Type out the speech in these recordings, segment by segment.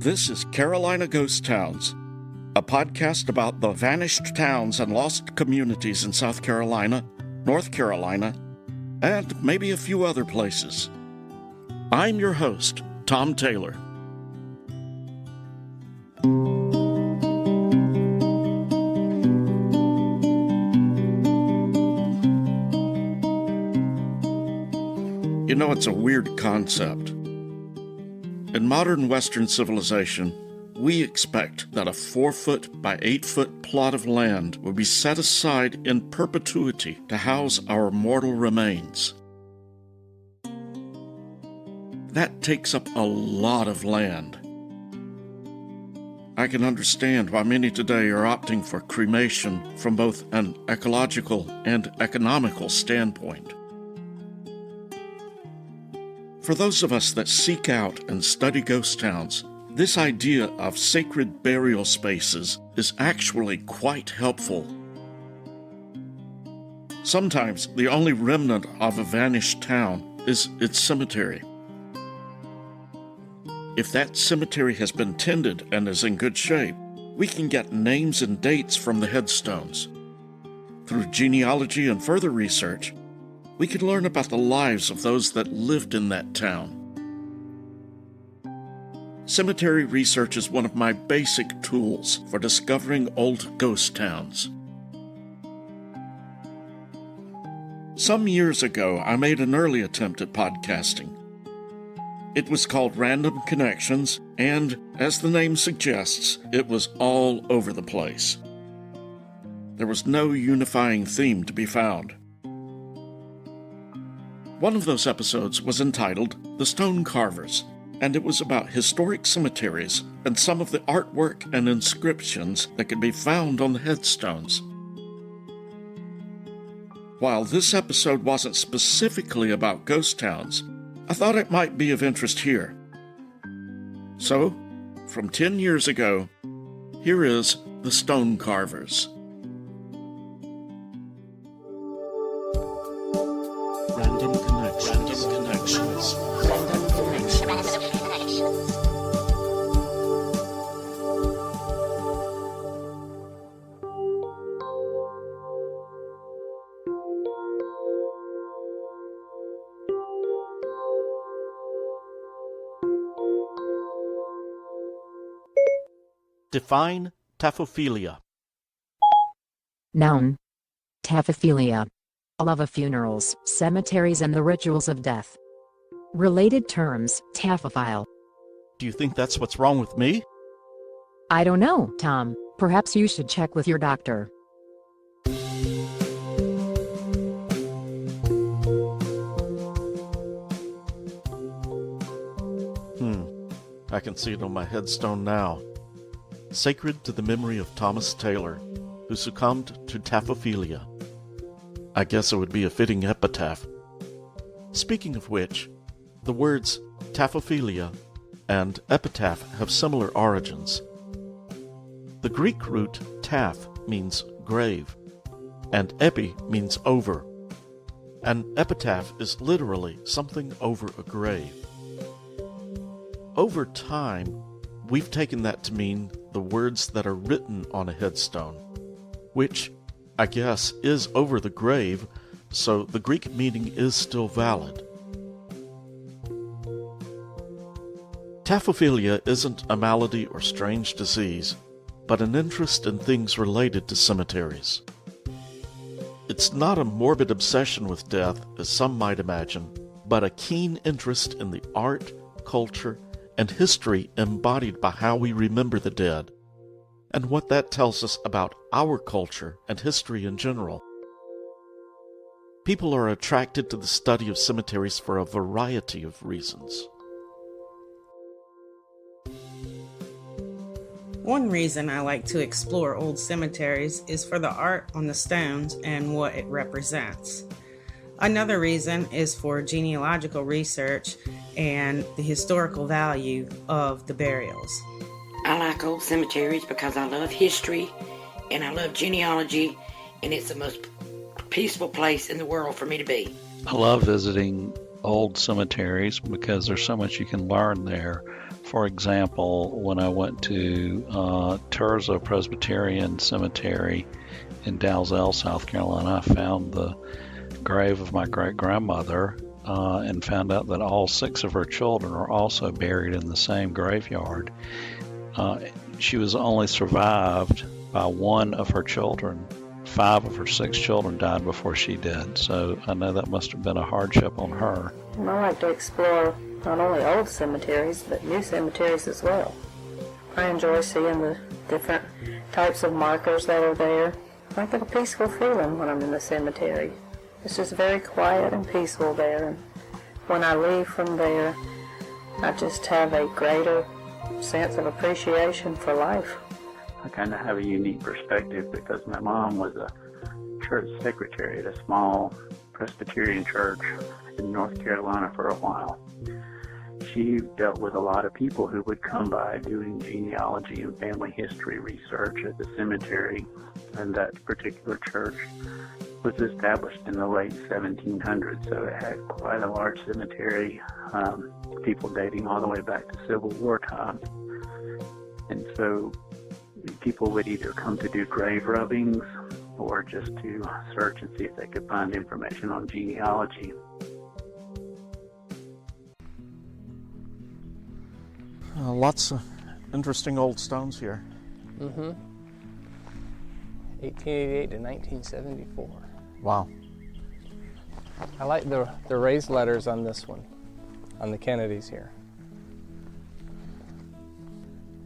This is Carolina Ghost Towns, a podcast about the vanished towns and lost communities in South Carolina, North Carolina, and maybe a few other places. I'm your host, Tom Taylor. You know, it's a weird concept. In modern Western civilization, we expect that a 4-foot by 8-foot plot of land will be set aside in perpetuity to house our mortal remains. That takes up a lot of land. I can understand why many today are opting for cremation from both an ecological and economical standpoint. For those of us that seek out and study ghost towns, this idea of sacred burial spaces is actually quite helpful. Sometimes the only remnant of a vanished town is its cemetery. If that cemetery has been tended and is in good shape, we can get names and dates from the headstones. Through genealogy and further research, we can learn about the lives of those that lived in that town. Cemetery research is one of my basic tools for discovering old ghost towns. Some years ago, I made an early attempt at podcasting. It was called Random Connections, and, as the name suggests, it was all over the place. There was no unifying theme to be found. One of those episodes was entitled The Stone Carvers, and it was about historic cemeteries and some of the artwork and inscriptions that could be found on the headstones. While this episode wasn't specifically about ghost towns, I thought it might be of interest here. So, from 10 years ago, here is The Stone Carvers. Random Connections. Define taphophilia. Noun. Taphophilia. A love of funerals, cemeteries and the rituals of death. Related terms, taphophile. Do you think that's what's wrong with me? I don't know, Tom. Perhaps you should check with your doctor. I can see it on my headstone now. Sacred to the memory of Thomas Taylor, who succumbed to taphophilia. I guess it would be a fitting epitaph. Speaking of which, the words taphophilia and epitaph have similar origins. The Greek root taph means grave, and epi means over. An epitaph is literally something over a grave. Over time, we've taken that to mean the words that are written on a headstone, which, I guess, is over the grave, so the Greek meaning is still valid. Taphophilia isn't a malady or strange disease, but an interest in things related to cemeteries. It's not a morbid obsession with death, as some might imagine, but a keen interest in the art, culture, and history embodied by how we remember the dead, and what that tells us about our culture and history in general. People are attracted to the study of cemeteries for a variety of reasons. One reason I like to explore old cemeteries is for the art on the stones and what it represents. Another reason is for genealogical research and the historical value of the burials. I like old cemeteries because I love history and I love genealogy, and it's the most peaceful place in the world for me to be. I love visiting old cemeteries because there's so much you can learn there For example, when I went to Terzo Presbyterian Cemetery in Dalzell, South Carolina, I found the grave of my great-grandmother and found out that all 6 of her children are also buried in the same graveyard. She was only survived by 1 of her children. 5 of her 6 children died before she did, so I know that must have been a hardship on her. And I like to explore not only old cemeteries, but new cemeteries as well. I enjoy seeing the different types of markers that are there. I get a peaceful feeling when I'm in the cemetery. It's just very quiet and peaceful there, and when I leave from there, I just have a greater sense of appreciation for life. I kind of have a unique perspective because my mom was a church secretary at a small Presbyterian church in North Carolina for a while. She dealt with a lot of people who would come by doing genealogy and family history research at the cemetery, and that particular church was established in the late 1700s, so it had quite a large cemetery, people dating all the way back to Civil War times. And so people would either come to do grave rubbings or just to search and see if they could find information on genealogy. Lots of interesting old stones here. 1888 to 1974. Wow. I like the raised letters on this one, on the Kennedys here.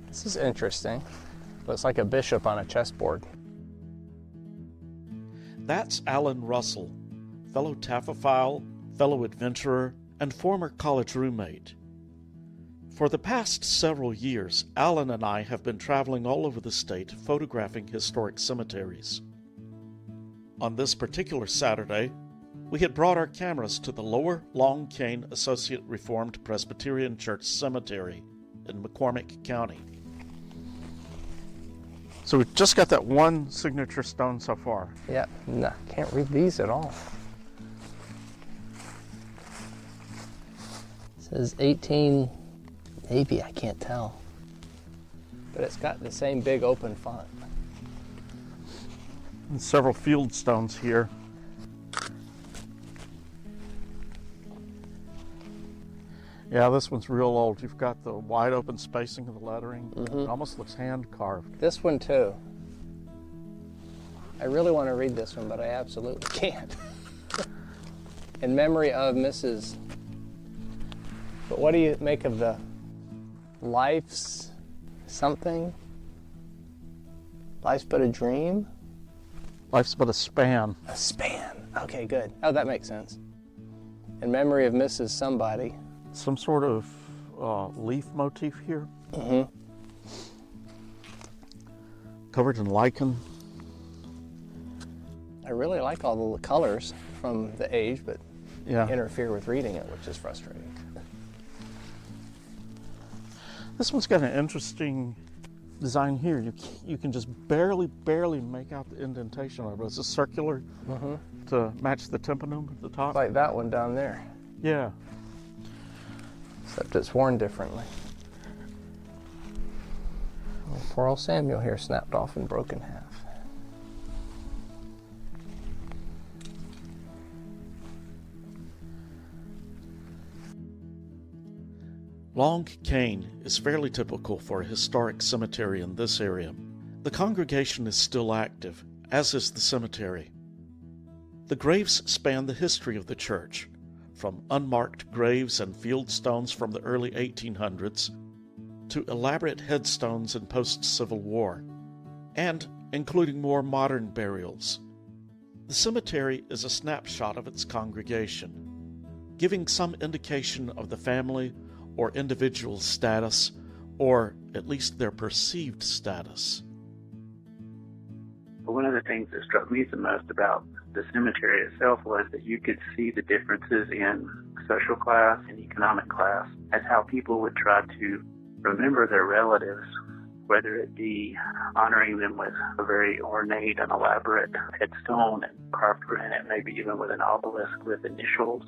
This is interesting. Looks like a bishop on a chessboard. That's Alan Russell, fellow Taphophile, fellow adventurer, and former college roommate. For the past several years, Alan and I have been traveling all over the state photographing historic cemeteries. On this particular Saturday, we had brought our cameras to the Lower Long Cane Associate Reformed Presbyterian Church Cemetery in McCormick County. So we've just got that one signature stone so far. Yeah, no, can't read these at all. It says 18, maybe, I can't tell. But it's got the same big open font. And several field stones here. Yeah, this one's real old. You've got the wide open spacing of the lettering. It almost looks hand carved. This one too. I really want to read this one, but I absolutely can't. In memory of Mrs. But what do you make of the life's something? Life's but a dream? Life's but a span. A span. Okay, good. Oh, that makes sense. In memory of Mrs. Somebody. Some sort of leaf motif here. Covered in lichen. I really like all the colors from the age, but Yeah. interfere with reading it, which is frustrating. This one's got an interesting design here. You can just barely make out the indentation of it. It's a circular to match the tympanum at the top. Like that one down there, Yeah. except it's worn differently. Oh, poor old Samuel here snapped off and broke in half. Long Cane is fairly typical for a historic cemetery in this area. The congregation is still active, as is the cemetery. The graves span the history of the church, from unmarked graves and field stones from the early 1800s to elaborate headstones in post-Civil War, and including more modern burials. The cemetery is a snapshot of its congregation, giving some indication of the family or individual status, or at least their perceived status. One of the things that struck me the most about the cemetery itself was that you could see the differences in social class and economic class, and how people would try to remember their relatives, whether it be honoring them with a very ornate and elaborate headstone and carved granite, maybe even with an obelisk with initials,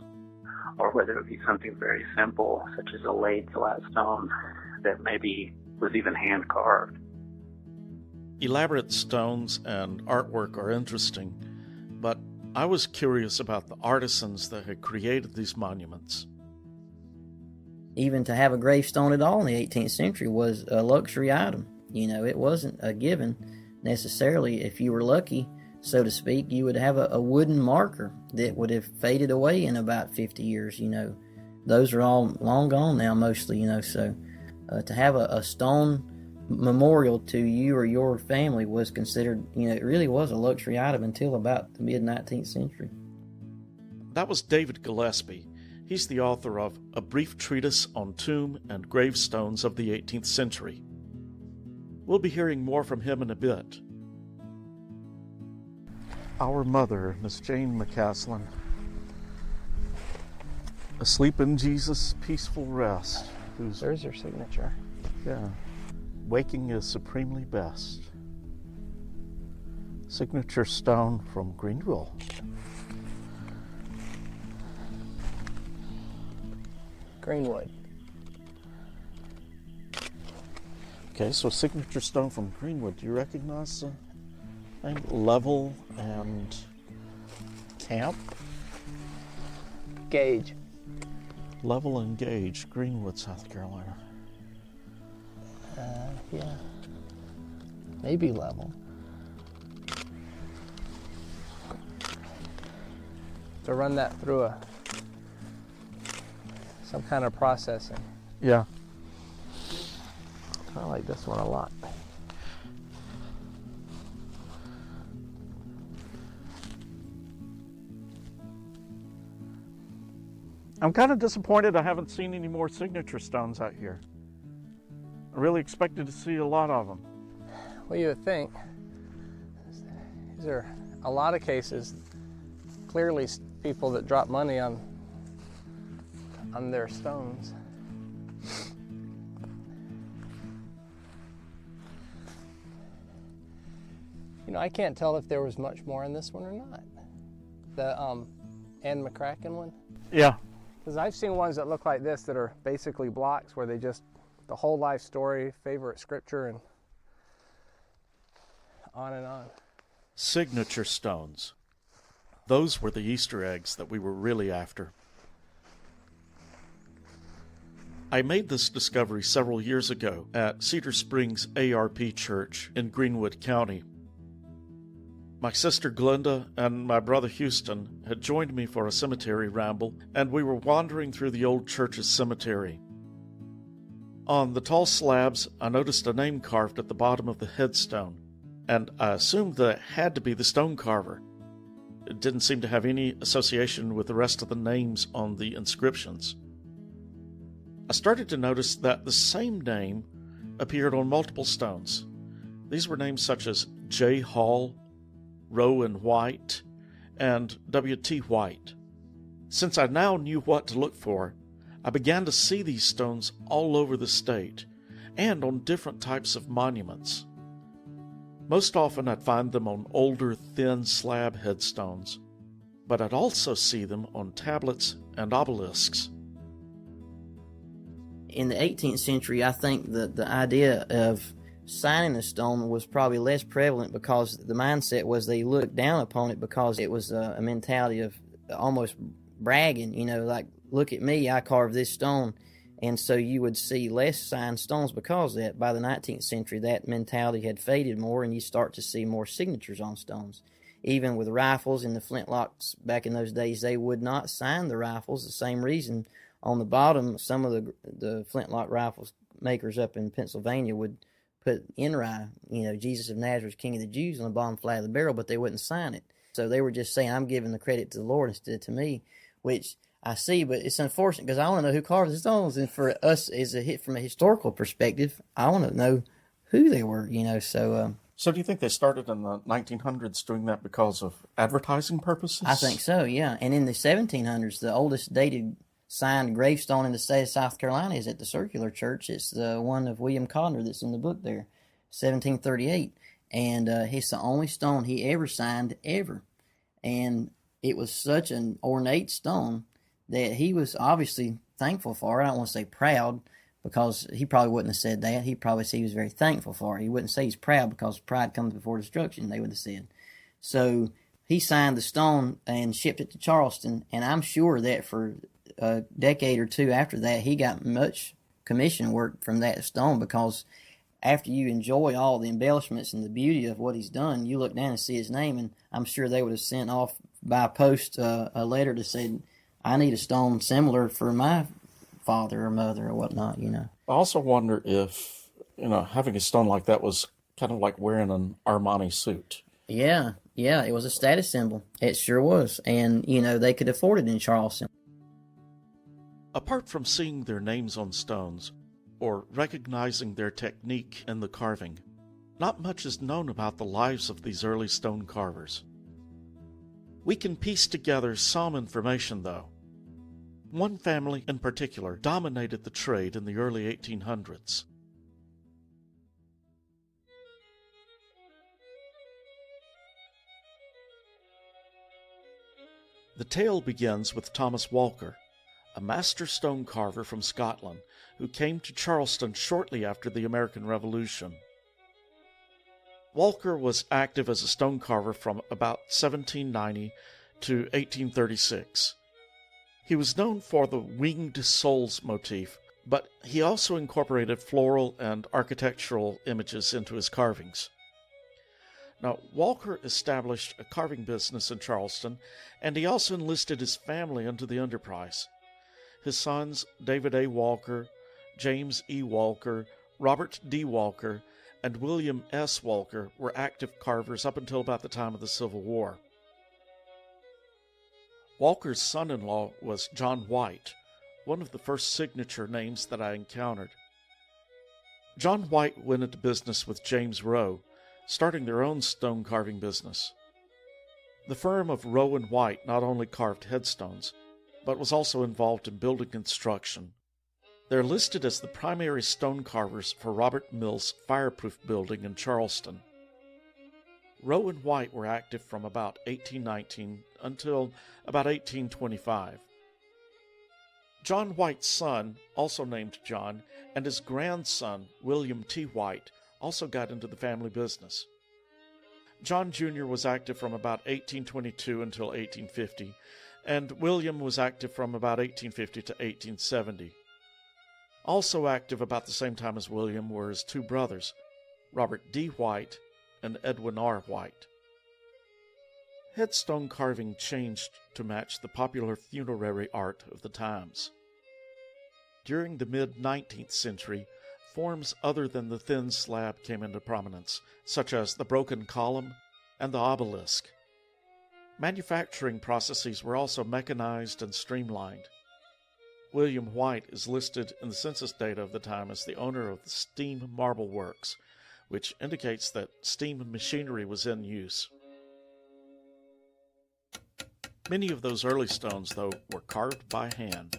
or whether it be something very simple, such as a laid flat stone that maybe was even hand carved. Elaborate stones and artwork are interesting, but I was curious about the artisans that had created these monuments. Even to have a gravestone at all in the 18th century was a luxury item. It wasn't a given necessarily. If you were lucky, so to speak, you would have a wooden marker that would have faded away in about 50 years. Those are all long gone now, mostly, so to have a stone memorial to you or your family was considered, it really was a luxury item until about the mid-19th century. That was David Gillespie. He's the author of A Brief Treatise on Tomb and Gravestones of the 18th Century. We'll be hearing more from him in a bit. Our mother, Miss Jane McCaslin, asleep in Jesus' peaceful rest. There's your signature. Yeah. Waking is supremely best. Signature stone from Greenville. Greenwood. Okay, so signature stone from Greenwood. Do you recognize the name? Level and Camp? Gage. Level and Gage, Greenwood, South Carolina. Yeah. Maybe Level. To run that through some kind of processing. Yeah. I like this one a lot. I'm kind of disappointed I haven't seen any more signature stones out here. I really expected to see a lot of them. Well, you would think. These are a lot of cases, clearly people that drop money on their stones. I can't tell if there was much more in this one or not. The Anne McCracken one. Yeah. Because I've seen ones that look like this that are basically blocks where they just, the whole life story, favorite scripture, and on and on. Signature stones. Those were the Easter eggs that we were really after. I made this discovery several years ago at Cedar Springs ARP Church in Greenwood County. My sister Glenda and my brother Houston had joined me for a cemetery ramble, and we were wandering through the old church's cemetery. On the tall slabs, I noticed a name carved at the bottom of the headstone, and I assumed that it had to be the stone carver. It didn't seem to have any association with the rest of the names on the inscriptions. I started to notice that the same name appeared on multiple stones. These were names such as J. Hall, Rowan White, and W.T. White. Since I now knew what to look for, I began to see these stones all over the state and on different types of monuments. Most often I'd find them on older, thin slab headstones, but I'd also see them on tablets and obelisks. In the 18th century, I think that the idea of signing a stone was probably less prevalent because the mindset was they looked down upon it because it was a mentality of almost bragging, like, look at me, I carved this stone. And so you would see less signed stones because of that. By the 19th century, that mentality had faded more, and you start to see more signatures on stones. Even with rifles and the flintlocks back in those days, they would not sign the rifles. The same reason on the bottom, some of the flintlock rifles makers up in Pennsylvania would put NRI, Jesus of Nazareth, King of the Jews, on the bottom flat of the barrel, but they wouldn't sign it. So they were just saying, I'm giving the credit to the Lord instead of to me, which I see, but it's unfortunate because I want to know who carved the stones. And for us, from a historical perspective, I want to know who they were, so... So do you think they started in the 1900s doing that because of advertising purposes? I think so, yeah. And in the 1700s, the oldest dated signed gravestone in the state of South Carolina is at the Circular Church. It's the one of William Codner that's in the book there, 1738. And it's the only stone he ever signed, ever. And it was such an ornate stone that he was obviously thankful for. I don't want to say proud, because he probably wouldn't have said that. He'd probably say he was very thankful for it. He wouldn't say he's proud, because pride comes before destruction, they would have said. So he signed the stone and shipped it to Charleston, and I'm sure that for a decade or two after that, he got much commission work from that stone, because after you enjoy all the embellishments and the beauty of what he's done, you look down and see his name, and I'm sure they would have sent off by post a letter to say, I need a stone similar for my father or mother or whatnot, you know. I also wonder if, having a stone like that was kind of like wearing an Armani suit. Yeah, it was a status symbol. It sure was. And, they could afford it in Charleston. Apart from seeing their names on stones, or recognizing their technique in the carving, not much is known about the lives of these early stone carvers. We can piece together some information, though. One family in particular dominated the trade in the early 1800s. The tale begins with Thomas Walker, a master stone carver from Scotland who came to Charleston shortly after the American Revolution. Walker was active as a stone carver from about 1790 to 1836. He was known for the winged souls motif, but he also incorporated floral and architectural images into his carvings. Now, Walker established a carving business in Charleston, and he also enlisted his family into the enterprise. His sons, David A. Walker, James E. Walker, Robert D. Walker, and William S. Walker were active carvers up until about the time of the Civil War. Walker's son-in-law was John White, one of the first signature names that I encountered. John White went into business with James Rowe, starting their own stone carving business. The firm of Rowe and White not only carved headstones, but was also involved in building construction. They're listed as the primary stone carvers for Robert Mill's fireproof building in Charleston. Rowe and White were active from about 1819 until about 1825. John White's son, also named John, and his grandson, William T. White, also got into the family business. John Jr. was active from about 1822 until 1850, and William was active from about 1850 to 1870. Also active about the same time as William were his two brothers, Robert D. White and Edwin R. White. Headstone carving changed to match the popular funerary art of the times. During the mid-19th century, forms other than the thin slab came into prominence, such as the broken column and the obelisk. Manufacturing processes were also mechanized and streamlined. William White is listed in the census data of the time as the owner of the steam marble works, which indicates that steam machinery was in use. Many of those early stones, though, were carved by hand.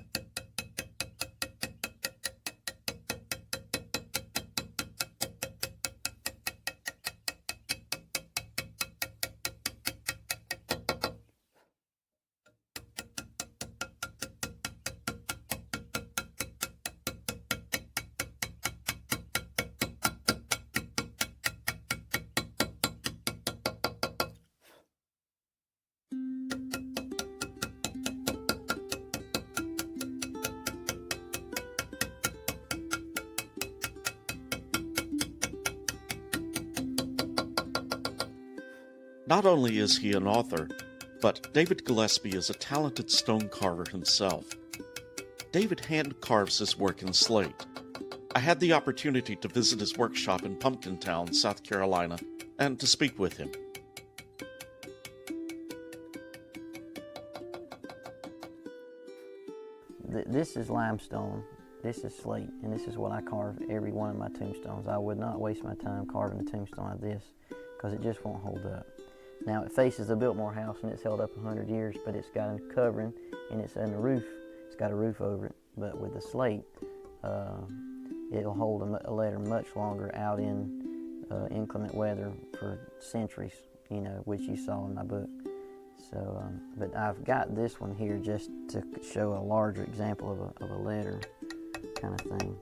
Not only is he an author, but David Gillespie is a talented stone carver himself. David hand carves his work in slate. I had the opportunity to visit his workshop in Pumpkintown, South Carolina, and to speak with him. This is limestone, this is slate, and this is what I carve every one of my tombstones. I would not waste my time carving a tombstone like this, because it just won't hold up. Now, it faces the Biltmore house, and it's held up 100 years, but it's got a covering, and it's in the roof. It's got a roof over it. But with the slate, it'll hold a letter much longer out in inclement weather for centuries, which you saw in my book. So, but I've got this one here just to show a larger example of a letter kind of thing.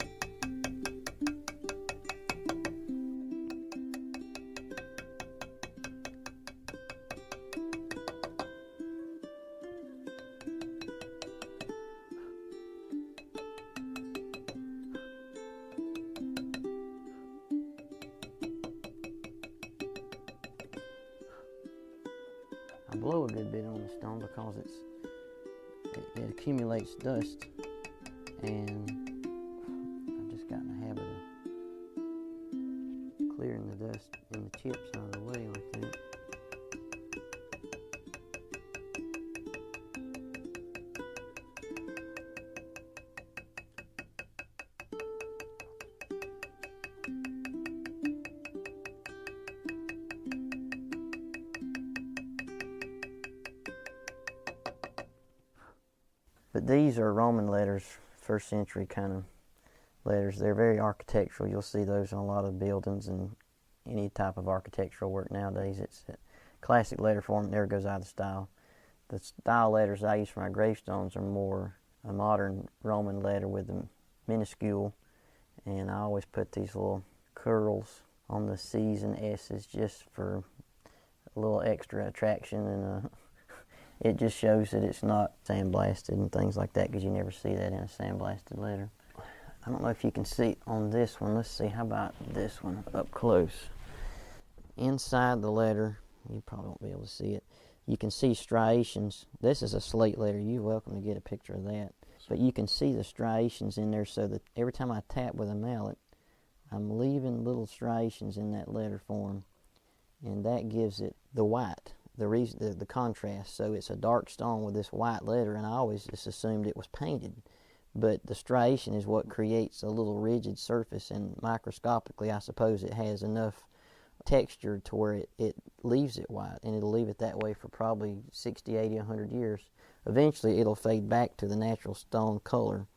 blow a good bit on the stone because it accumulates dust, and I've just gotten in the habit of clearing the dust and the chips out of the way like that. But these are Roman letters, first century kind of letters. They're very architectural. You'll see those on a lot of buildings and any type of architectural work nowadays. It's a classic letter form. It never goes out of style. The style letters I use for my gravestones are more a modern Roman letter with a minuscule, and I always put these little curls on the C's and S's just for a little extra attraction, and it just shows that it's not sandblasted and things like that, because you never see that in a sandblasted letter. I don't know if you can see on this one. Let's see, how about this one up close? Inside the letter, you probably won't be able to see it, you can see striations. This is a slate letter. You're welcome to get a picture of that. But you can see the striations in there, so that every time I tap with a mallet, I'm leaving little striations in that letter form, and that gives it the white. The contrast. So it's a dark stone with this white letter, and I always just assumed it was painted, but the striation is what creates a little rigid surface, and microscopically I suppose it has enough texture to where it leaves it white, and it'll leave it that way for probably 60, 80, 100 years. Eventually it'll fade back to the natural stone color,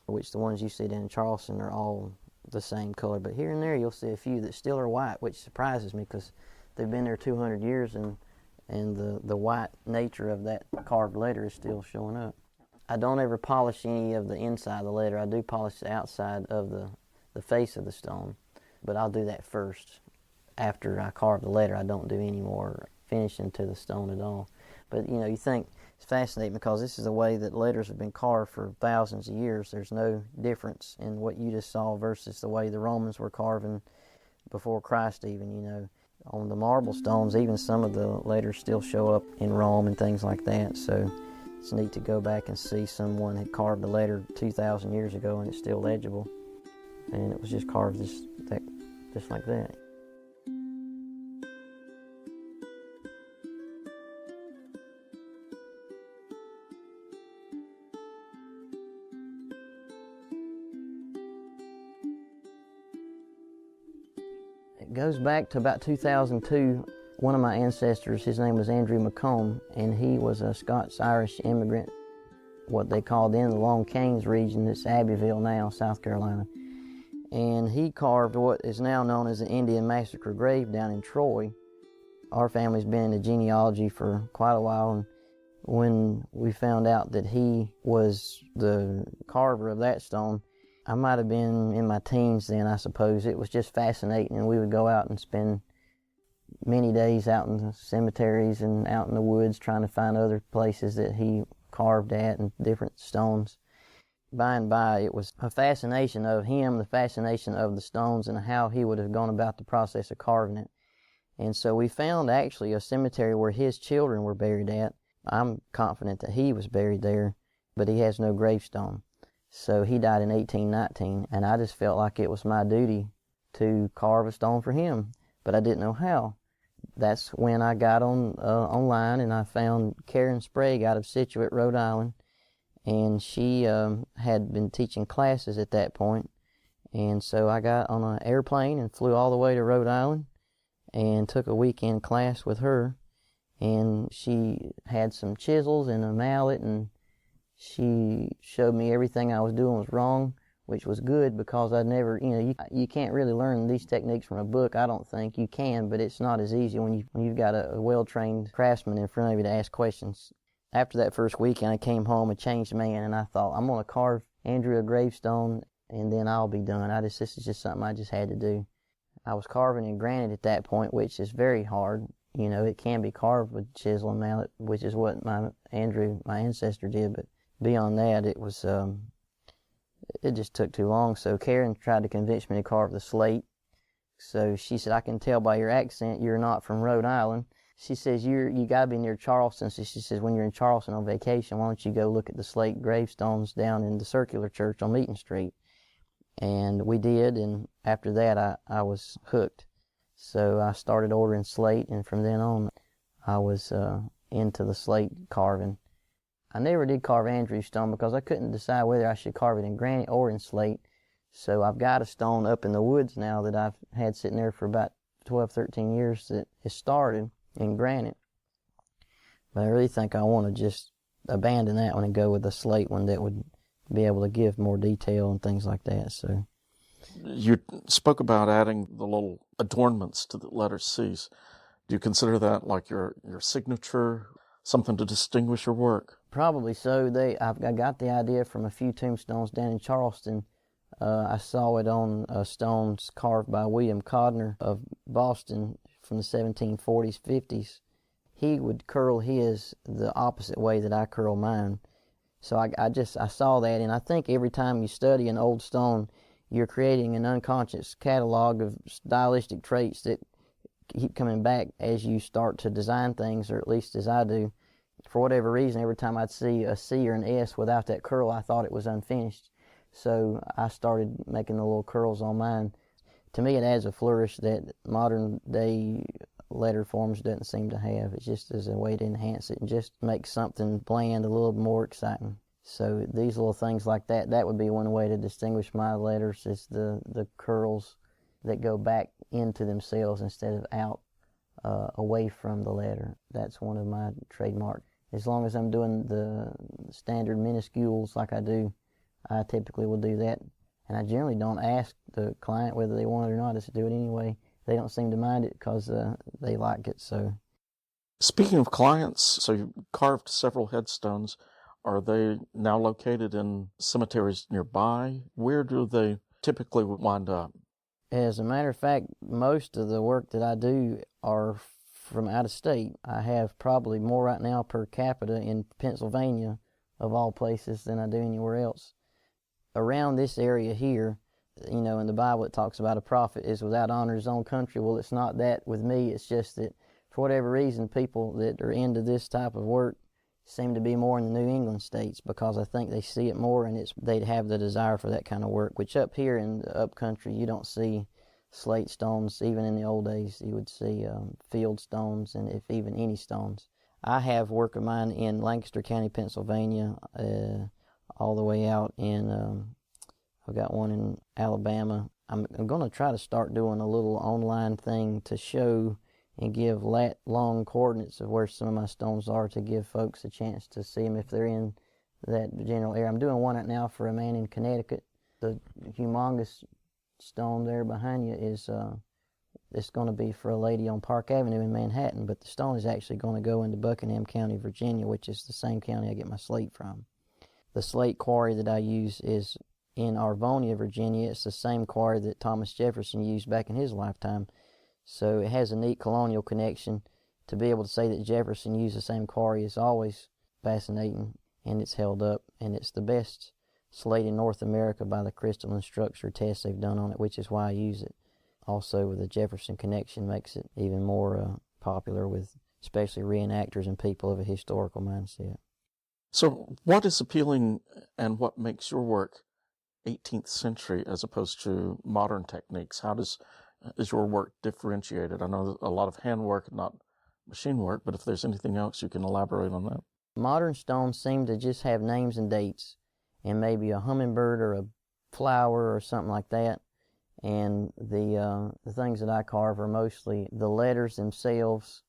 which the ones you see down in Charleston are all the same color, but here and there you'll see a few that still are white, which surprises me because they've been there 200 years and the white nature of that carved letter is still showing up. I don't ever polish any of the inside of the letter. I do polish the outside of the face of the stone, but I'll do that first. After I carve the letter, I don't do any more finishing to the stone at all. But you think it's fascinating because this is the way that letters have been carved for thousands of years. There's no difference in what you just saw versus the way the Romans were carving before Christ even, On the marble stones, even some of the letters still show up in Rome and things like that. So it's neat to go back and see someone had carved a letter 2,000 years ago and it's still legible. And it was just carved just like that. It goes back to about 2002. One of my ancestors, his name was Andrew McComb, and he was a Scots-Irish immigrant, what they called then the Long Canes region. It's Abbeville now, South Carolina. And he carved what is now known as the Indian Massacre grave down in Troy. Our family's been into genealogy for quite a while, and when we found out that he was the carver of that stone, I might have been in my teens then, I suppose. It was just fascinating, and we would go out and spend many days out in the cemeteries and out in the woods trying to find other places that he carved at and different stones. By and by, it was a fascination of him, the fascination of the stones, and how he would have gone about the process of carving it. And so we found actually a cemetery where his children were buried at. I'm confident that he was buried there, but he has no gravestone. So he died in 1819, and I just felt like it was my duty to carve a stone for him, but I didn't know how. That's when I got online, and I found Karen Sprague out of Scituate, Rhode Island, and she had been teaching classes at that point. And so I got on an airplane and flew all the way to Rhode Island and took a weekend class with her. And she had some chisels and a mallet, and she showed me everything I was doing was wrong, which was good because I'd never, you can't really learn these techniques from a book. I don't think you can, but it's not as easy when you've got a well-trained craftsman in front of you to ask questions. After that first weekend, I came home a changed man, and I thought, I'm going to carve Andrew a gravestone, and then I'll be done. This is just something I just had to do. I was carving in granite at that point, which is very hard. It can be carved with chisel and mallet, which is what my ancestor did, but beyond that, it was, it just took too long. So Karen tried to convince me to carve the slate. So she said, I can tell by your accent you're not from Rhode Island. She says, you got to be near Charleston. So she says, when you're in Charleston on vacation, why don't you go look at the slate gravestones down in the Circular Church on Meeting Street? And we did, and after that, I was hooked. So I started ordering slate, and from then on, I was into the slate carving. I never did carve Andrew stone because I couldn't decide whether I should carve it in granite or in slate. So I've got a stone up in the woods now that I've had sitting there for about 12, 13 years that has started in granite. But I really think I want to just abandon that one and go with a slate one that would be able to give more detail and things like that. So you spoke about adding the little adornments to the letter C's. Do you consider that like your signature, something to distinguish your work? Probably so. I got the idea from a few tombstones down in Charleston. I saw it on stones carved by William Codner of Boston from the 1740s, 50s. He would curl his the opposite way that I curl mine. So I saw that, and I think every time you study an old stone, you're creating an unconscious catalog of stylistic traits that keep coming back as you start to design things, or at least as I do. For whatever reason, every time I'd see a C or an S without that curl, I thought it was unfinished. So I started making the little curls on mine. To me, it adds a flourish that modern day letter forms doesn't seem to have. It just is a way to enhance it and just make something bland a little more exciting. So these little things like that would be one way to distinguish my letters, is the curls that go back into themselves instead of out away from the letter. That's one of my trademarks. As long as I'm doing the standard minuscules like I do, I typically will do that. And I generally don't ask the client whether they want it or not. I just do it anyway. They don't seem to mind it because they like it. So, speaking of clients, so you carved several headstones. Are they now located in cemeteries nearby? Where do they typically wind up? As a matter of fact, most of the work that I do are from out of state. I have probably more right now per capita in Pennsylvania, of all places, than I do anywhere else. Around this area here, you know, in the Bible it talks about a prophet is without honor in his own country. Well, it's not that with me. It's just that for whatever reason, people that are into this type of work seem to be more in the New England states, because I think they see it more and they'd have the desire for that kind of work, which up here in the upcountry you don't see slate stones. Even in the old days you would see field stones, and if even any stones. I have work of mine in Lancaster County, Pennsylvania, all the way out in, I've got one in Alabama. I'm going to try to start doing a little online thing to show and give lat-long coordinates of where some of my stones are, to give folks a chance to see them if they're in that general area. I'm doing one right now for a man in Connecticut. The humongous stone there behind you is it's going to be for a lady on Park Avenue in Manhattan, but the stone is actually going to go into Buckingham County, Virginia, which is the same county I get my slate from. The slate quarry that I use is in Arvonia, Virginia. It's the same quarry that Thomas Jefferson used back in his lifetime. So it has a neat colonial connection. To be able to say that Jefferson used the same quarry is always fascinating, and it's held up. And it's the best slate in North America by the crystalline structure tests they've done on it, which is why I use it. Also, with the Jefferson connection, makes it even more popular with especially reenactors and people of a historical mindset. So what is appealing and what makes your work 18th century as opposed to modern techniques? How is your work differentiated? I know a lot of handwork, not machine work, but if there's anything else you can elaborate on that. Modern stones seem to just have names and dates, and maybe a hummingbird or a flower or something like that. And the things that I carve are mostly, the letters themselves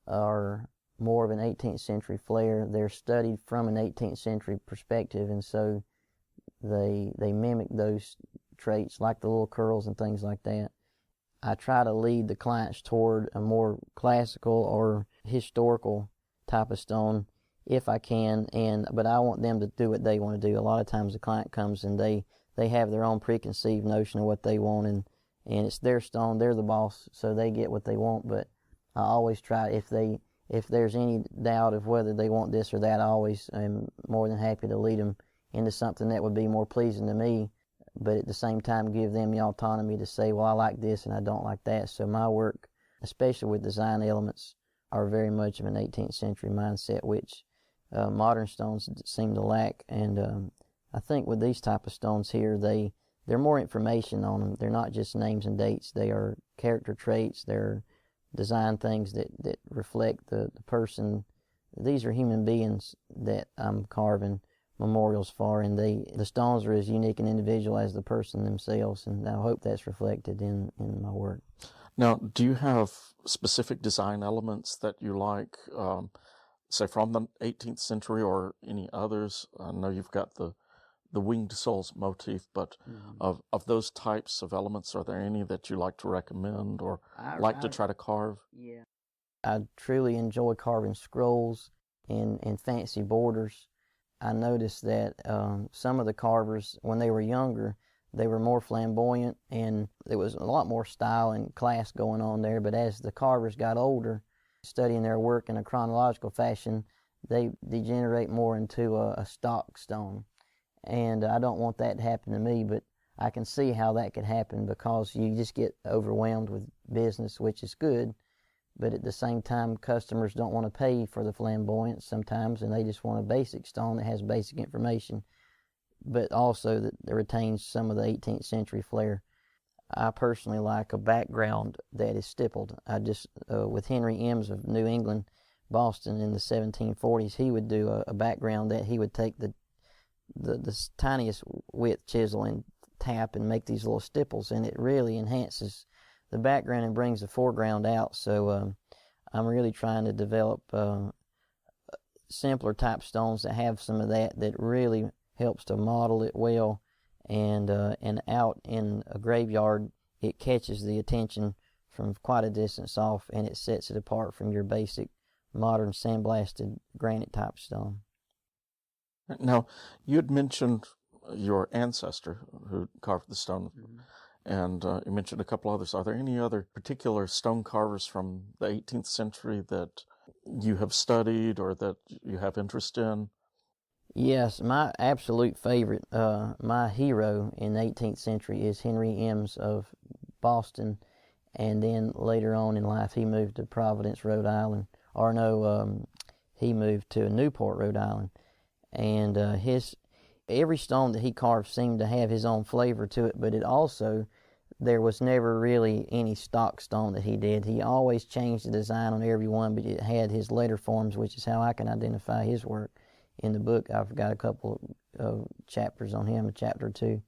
are more of an 18th century flair. They're studied from an 18th century perspective, and so they mimic those traits, like the little curls and things like that. I try to lead the clients toward a more classical or historical type of stone if I can, but I want them to do what they want to do. A lot of times the client comes and they have their own preconceived notion of what they want, and it's their stone, they're the boss, so they get what they want. But I always try, if there's any doubt of whether they want this or that, I always am more than happy to lead them into something that would be more pleasing to me, but at the same time give them the autonomy to say, well, I like this and I don't like that. So my work, especially with design elements, are very much of an 18th century mindset, which modern stones seem to lack. And I think with these type of stones here, they're more information on them. They're not just names and dates. They are character traits. They're design things that reflect the person. These are human beings that I'm carving memorials for, and the stones are as unique and individual as the person themselves, and I hope that's reflected in my work. Now, do you have specific design elements that you like, say from the 18th century or any others? I know you've got the winged souls motif, but of those types of elements, are there any that you like to recommend or to try to carve? Yeah. I truly enjoy carving scrolls and fancy borders. I noticed that some of the carvers, when they were younger, they were more flamboyant, and there was a lot more style and class going on there. But as the carvers got older, studying their work in a chronological fashion, they degenerate more into a stock stone. And I don't want that to happen to me, but I can see how that could happen, because you just get overwhelmed with business, which is good. But at the same time, customers don't want to pay for the flamboyance sometimes, and they just want a basic stone that has basic information, but also that retains some of the 18th century flair. I personally like a background that is stippled. With Henry Ems of New England, Boston in the 1740s, he would do a background that he would take the tiniest width chisel and tap and make these little stipples, and it really enhances the background and brings the foreground out. So I'm really trying to develop simpler type stones that have some of that really helps to model it well, and out in a graveyard it catches the attention from quite a distance off, and it sets it apart from your basic modern sandblasted granite type stone. Now, you had mentioned your ancestor who carved the stone, and you mentioned a couple others. Are there any other particular stone carvers from the 18th century that you have studied or that you have interest in? Yes, my absolute favorite, my hero in the 18th century is Henry Ems of Boston, and then later on in life he moved to Providence, Rhode Island, he moved to Newport, Rhode Island, and every stone that he carved seemed to have his own flavor to it, but there was never really any stock stone that he did. He always changed the design on every one, but it had his letter forms, which is how I can identify his work. In the book, I've got a couple of chapters on him, a chapter or two.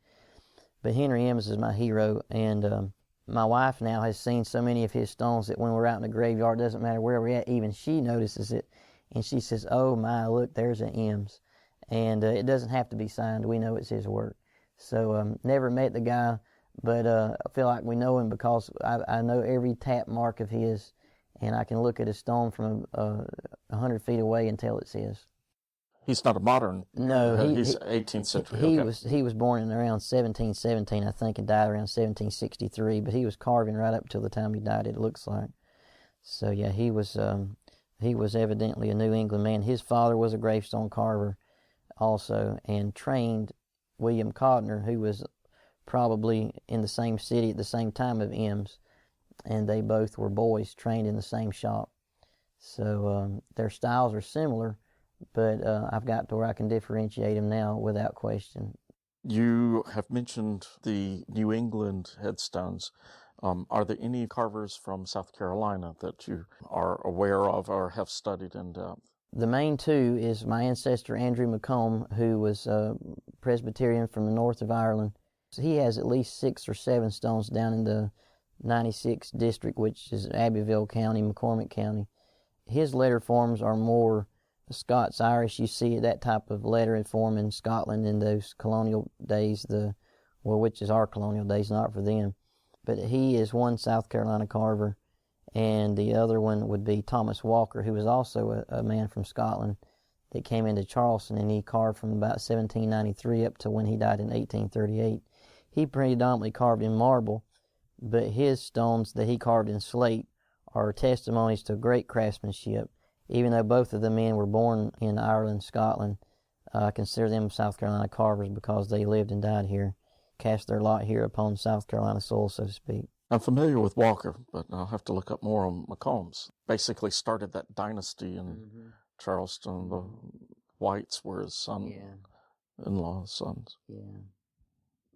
But Henry Ems is my hero, and my wife now has seen so many of his stones that when we're out in the graveyard, it doesn't matter where we're at, even she notices it, and she says, "Oh my, look, there's an Ems." And it doesn't have to be signed. We know it's his work. So never met the guy, but I feel like we know him because I know every tap mark of his, and I can look at a stone from 100 feet away and tell it's his. He's not a modern. No, he's 18th century. He was born in around 1717, I think, and died around 1763. But he was carving right up till the time he died, it looks like. So yeah, he was evidently a New England man. His father was a gravestone carver, also, and trained William Codner, who was probably in the same city at the same time of Ems, and they both were boys trained in the same shop. So their styles are similar, but I've got to where I can differentiate them now without question. You have mentioned the New England headstones. Are there any carvers from South Carolina that you are aware of or have studied in depth? The main two is my ancestor Andrew Macomb, who was a Presbyterian from the north of Ireland. He has at least 6 or 7 stones down in the 96th district, which is Abbeville County, McCormick County. His letter forms are more Scots-Irish. You see that type of letter form in Scotland in those colonial days, which is our colonial days, not for them. But he is one South Carolina carver, and the other one would be Thomas Walker, who was also a man from Scotland that came into Charleston, and he carved from about 1793 up to when he died in 1838. He predominantly carved in marble, but his stones that he carved in slate are testimonies to great craftsmanship. Even though both of the men were born in Ireland, Scotland, I consider them South Carolina carvers because they lived and died here, cast their lot here upon South Carolina soil, so to speak. I'm familiar with Walker, but I'll have to look up more on McCombs. Basically started that dynasty in Charleston. The Whites were his son-in-law's sons. Yeah.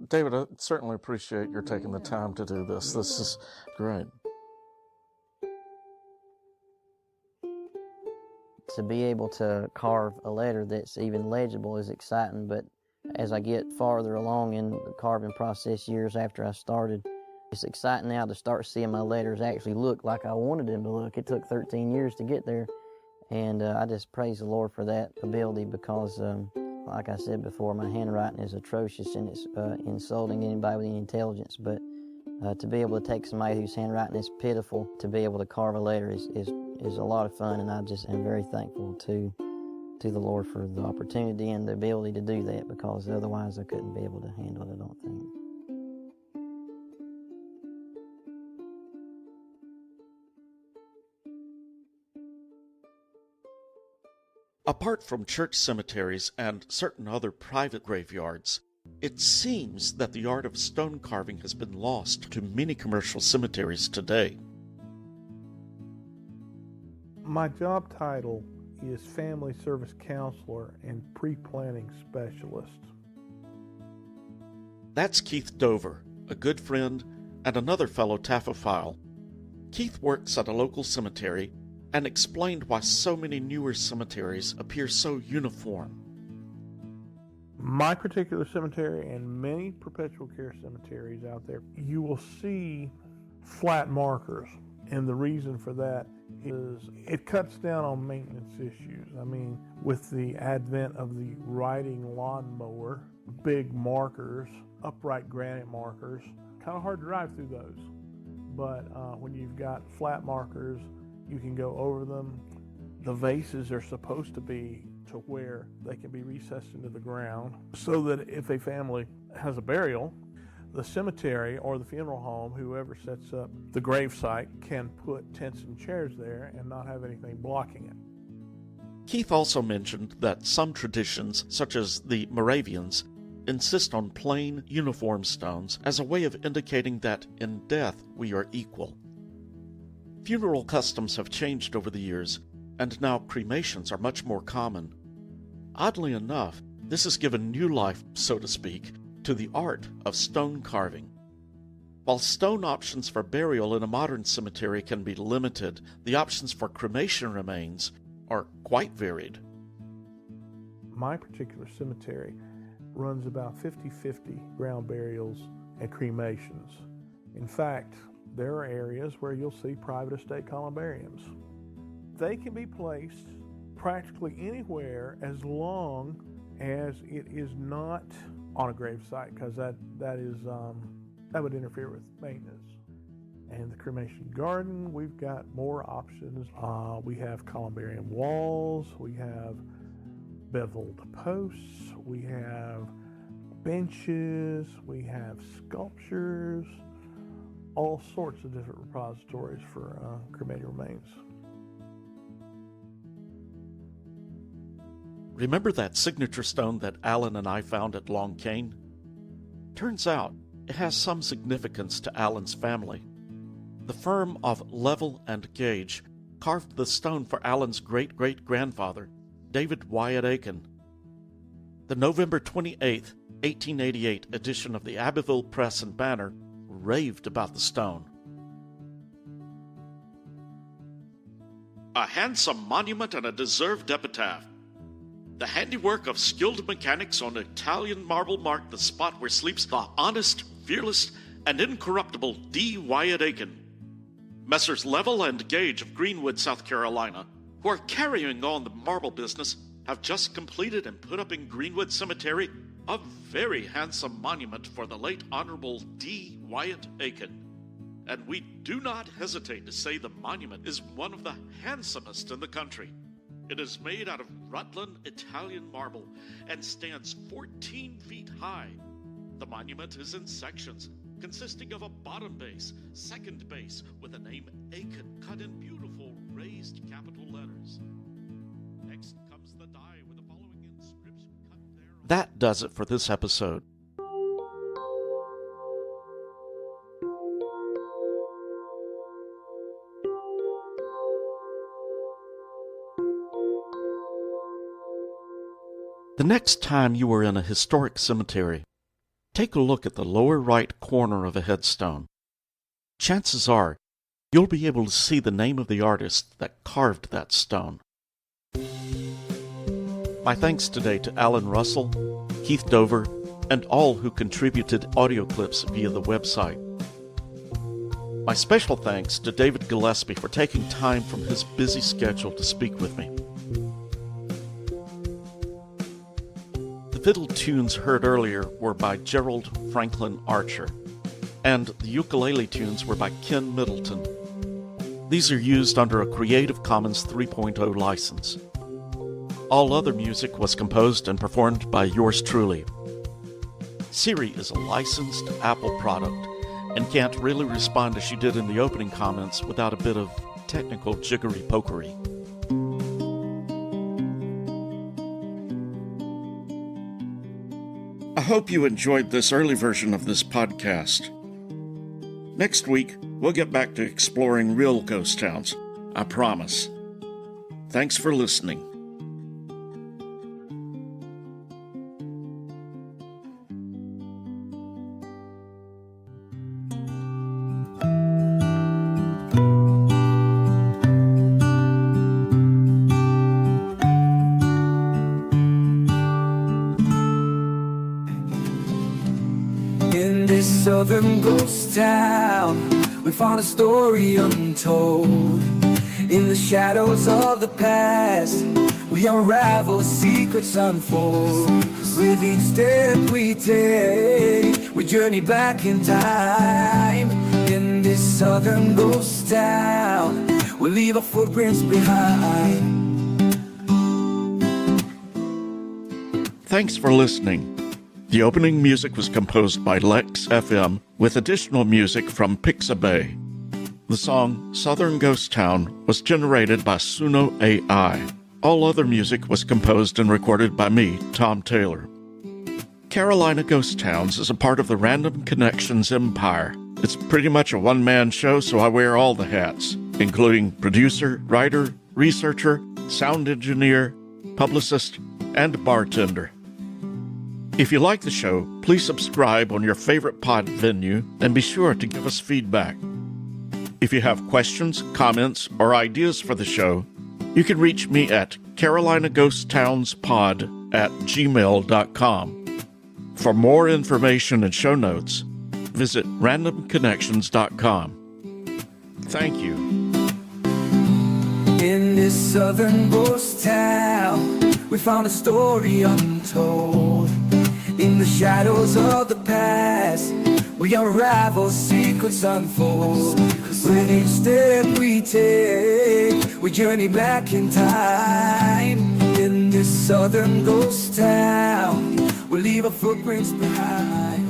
David, I certainly appreciate your taking the time to do this. This is great. To be able to carve a letter that's even legible is exciting, but as I get farther along in the carving process years after I started, it's exciting now to start seeing my letters actually look like I wanted them to look. It took 13 years to get there, and I just praise the Lord for that ability because, like I said before, my handwriting is atrocious and it's insulting to anybody with any intelligence, but to be able to take somebody whose handwriting is pitiful, to be able to carve a letter is a lot of fun, and I just am very thankful to the Lord for the opportunity and the ability to do that, because otherwise I couldn't be able to handle it, I don't think. Apart from church cemeteries and certain other private graveyards, it seems that the art of stone carving has been lost to many commercial cemeteries today. My job title is Family Service Counselor and Pre-Planning Specialist. That's Keith Dover, a good friend and another fellow Taphophile. Keith works at a local cemetery and explained why so many newer cemeteries appear so uniform. My particular cemetery and many perpetual care cemeteries out there, you will see flat markers. And the reason for that is it cuts down on maintenance issues. I mean, with the advent of the riding lawnmower, big markers, upright granite markers, kind of hard to drive through those. But when you've got flat markers, you can go over them. The vases are supposed to be to where they can be recessed into the ground so that if a family has a burial, the cemetery or the funeral home, whoever sets up the grave site, can put tents and chairs there and not have anything blocking it. Keith also mentioned that some traditions, such as the Moravians, insist on plain, uniform stones as a way of indicating that in death we are equal. Funeral customs have changed over the years, and now cremations are much more common. Oddly enough, this has given new life, so to speak, to the art of stone carving. While stone options for burial in a modern cemetery can be limited, the options for cremation remains are quite varied. My particular cemetery runs about 50-50 ground burials and cremations. In fact, there are areas where you'll see private estate columbariums. They can be placed practically anywhere as long as it is not on a grave site, because that would interfere with maintenance. And the cremation garden, we've got more options. We have columbarium walls, we have beveled posts, we have benches, we have sculptures, all sorts of different repositories for cremated remains. Remember that signature stone that Alan and I found at Long Cane? Turns out it has some significance to Alan's family. The firm of Level and Gage carved the stone for Alan's great-great-grandfather, David Wyatt Aiken. The November 28, 1888 edition of the Abbeville Press and Banner raved about the stone. A handsome monument and a deserved epitaph. The handiwork of skilled mechanics on Italian marble marked the spot where sleeps the honest, fearless, and incorruptible D. Wyatt Aiken. Messrs. Level and Gage of Greenwood, South Carolina, who are carrying on the marble business, have just completed and put up in Greenwood Cemetery a very handsome monument for the late Honorable D. Wyatt Aiken. And we do not hesitate to say the monument is one of the handsomest in the country. It is made out of Rutland Italian marble and stands 14 feet high. The monument is in sections, consisting of a bottom base, second base, with the name Aiken cut in beautiful raised capital letters. Next comes the die with the following inscription cut there. That does it for this episode. next time you are in a historic cemetery, take a look at the lower right corner of a headstone. Chances are you'll be able to see the name of the artist that carved that stone. My thanks today to Alan Russell, Keith Dover, and all who contributed audio clips via the website. My special thanks to David Gillespie for taking time from his busy schedule to speak with me. The fiddle tunes heard earlier were by Gerald Franklin Archer, and the ukulele tunes were by Ken Middleton. These are used under a Creative Commons 3.0 license. All other music was composed and performed by yours truly. Siri is a licensed Apple product and can't really respond as she did in the opening comments without a bit of technical jiggery-pokery. I hope you enjoyed this early version of this podcast. Next week, we'll get back to exploring real ghost towns, I promise. Thanks for listening. In this southern ghost town, we found a story untold. In the shadows of the past, we unravel, secrets unfold. With each step we take, we journey back in time. In this southern ghost town, we leave our footprints behind. Thanks for listening. The opening music was composed by Lex FM with additional music from Pixabay. The song Southern Ghost Town was generated by Suno AI. All other music was composed and recorded by me, Tom Taylor. Carolina Ghost Towns is a part of the Random Connections empire. It's pretty much a one-man show, so I wear all the hats, including producer, writer, researcher, sound engineer, publicist, and bartender. If you like the show, please subscribe on your favorite pod venue and be sure to give us feedback. If you have questions, comments, or ideas for the show, you can reach me at carolinaghosttownspod@gmail.com. For more information and show notes, visit randomconnections.com. Thank you. In this southern ghost town, we found a story untold. In the shadows of the past, we unravel, secrets unfold. With each step we take, we journey back in time. In this southern ghost town, we leave our footprints behind.